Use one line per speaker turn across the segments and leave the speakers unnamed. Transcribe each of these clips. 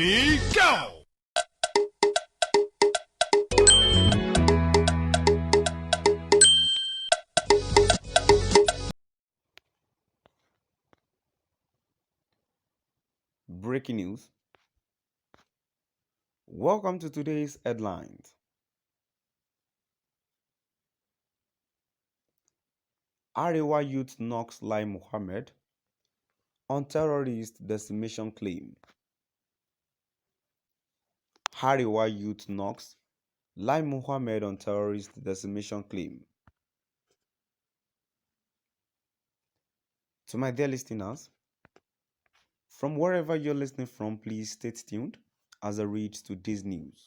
Ready, go!
Breaking news. Welcome to today's headlines. Arewa youth knocks Clãim Mohamed on terrorist decimation claim. Arewa youth knocks Clãim Mohamed on terrorist decimation claim. To my dear listeners, from wherever you're listening from, please stay tuned as I read today's news.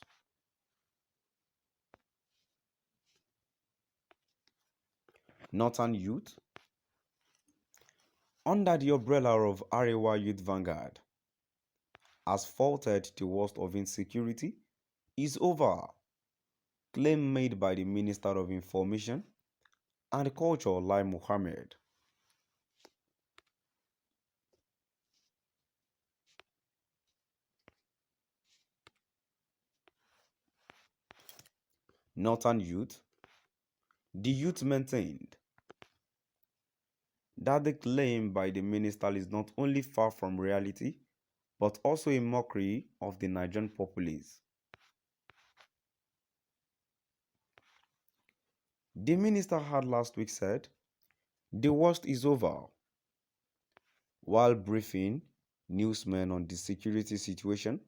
Northern youth, under the umbrella of Arewa Youth Vanguard, has faulted the worst of insecurity is over. Claim made by the Minister of Information and Culture, Clãim Mohamed. Northern youth, the youth maintained that the claim by the minister is not only far from reality, but also a mockery of the Nigerian populace. The minister had last week said, the worst is over, while briefing newsmen on the security situation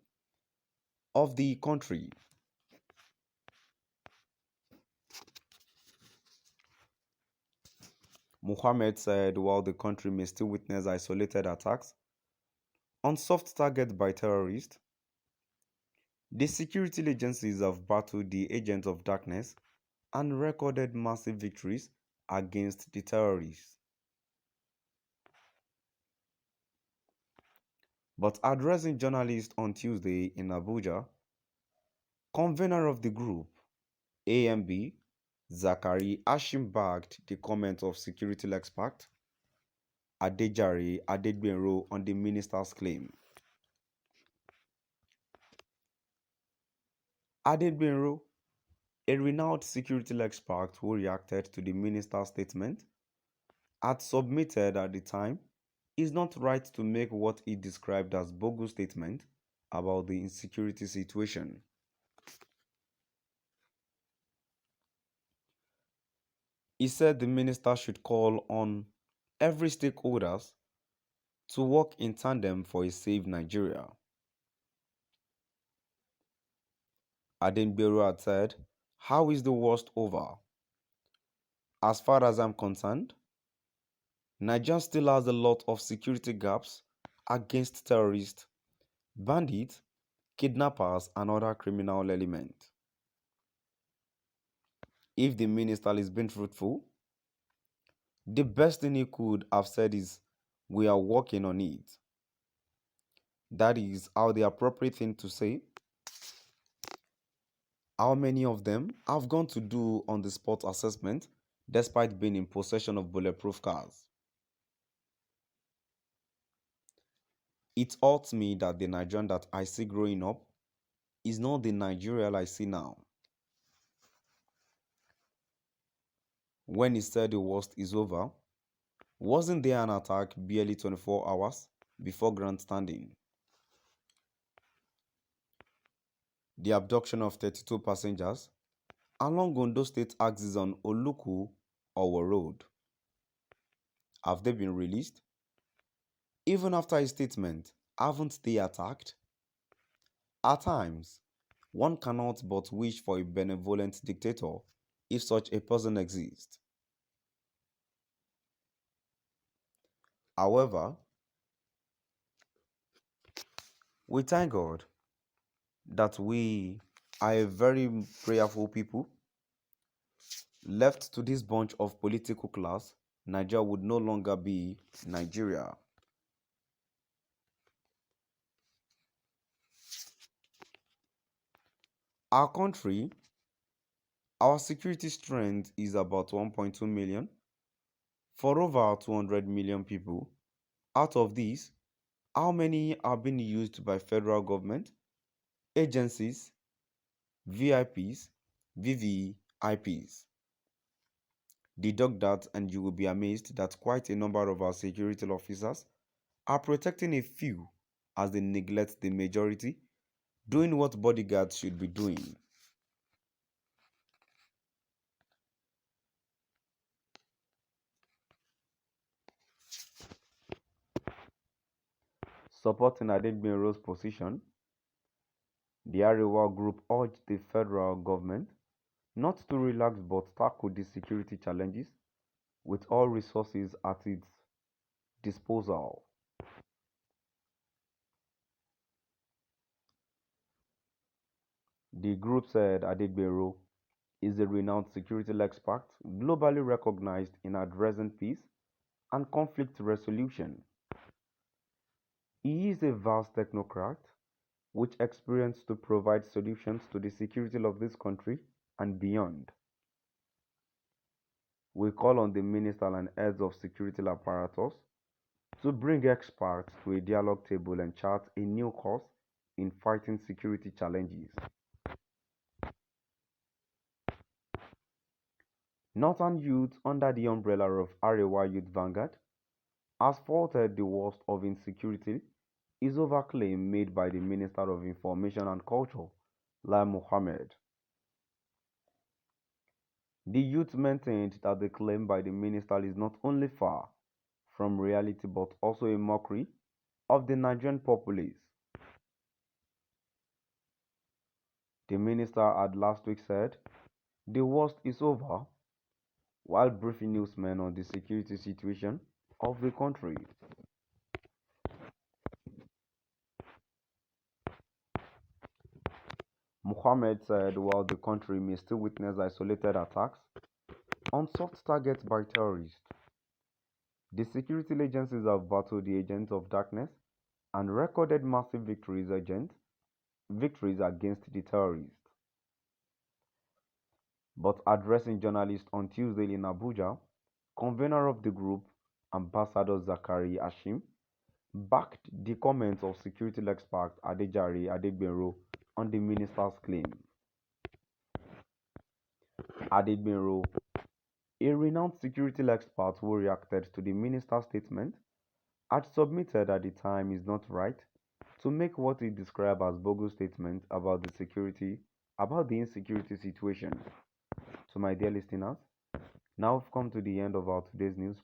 of the country. Mohamed said while the country may still witness isolated attacks on soft targets by terrorists, the security agencies have battled the agents of darkness and recorded massive victories against the terrorists. But addressing journalists on Tuesday in Abuja, convener of the group, AMB, Zakari Hashim backed the comments of security expert Adegbenro on the minister's claim. Adegbenro, a renowned security expert who reacted to the minister's statement, had submitted at the time it's not right to make what he described as bogus statement about the insecurity situation. He said the minister should call on every stakeholders to work in tandem for a safe Nigeria. Adegbenro had said, how is the worst over? As far as I'm concerned, Nigeria still has a lot of security gaps against terrorists, bandits, kidnappers, and other criminal elements. If the minister is being truthful, the best thing he could have said is, we are working on it. That is how the appropriate thing to say. How many of them have gone to do on-the-spot assessment despite being in possession of bulletproof cars? It hurts me that the Nigerian that I see growing up is not the Nigeria I see now. When he said the worst is over, wasn't there an attack barely 24 hours before grandstanding? The abduction of 32 passengers along Ondo State axis on Oluku-Owo Road. Have they been released? Even after his statement, haven't they attacked? At times, one cannot but wish for a benevolent dictator if such a person exists. However, we thank God that we are a very prayerful people. Left to this bunch of political class, Nigeria would no longer be Nigeria. Our country, our security strength is about 1.2 million for over 200 million people. Out of these, How many are being used by federal government, agencies, VIPs, VVIPs? Deduct that and you will be amazed that quite a number of our security officers are protecting a few as they neglect the majority, doing what bodyguards should be doing. Supporting Adegbenro's position, the Arewa group urged the federal government not to relax but tackle the security challenges with all resources at its disposal. The group said Adegbenro is a renowned security expert, globally recognized in addressing peace and conflict resolution. He is a vast technocrat with experience to provide solutions to the security of this country and beyond. We call on the minister and heads of security apparatus to bring experts to a dialogue table and chart a new course in fighting security challenges. Northern youth under the umbrella of Arewa Youth Vanguard has faulted the worst of insecurity is over claim made by the Minister of Information and Culture, Clãim Mohamed. The youth maintained that the claim by the minister is not only far from reality but also a mockery of the Nigerian populace. The minister had last week said the worst is over while briefing newsmen on the security situation of the country. Mohamed said while the country may still witness isolated attacks on soft targets by terrorists, the security agencies have battled the agents of darkness and recorded massive victories against the terrorists. But addressing journalists on Tuesday in Abuja, convener of the group, Ambassador Zakari Hashim, backed the comments of security expert Adejare Adegbenro on the minister's claim. Adegbenro, a renowned security expert who reacted to the minister's statement, had submitted at the time is not right to make what he described as bogus statements about the insecurity situation. To my dear listeners, now we've come to the end of our today's news.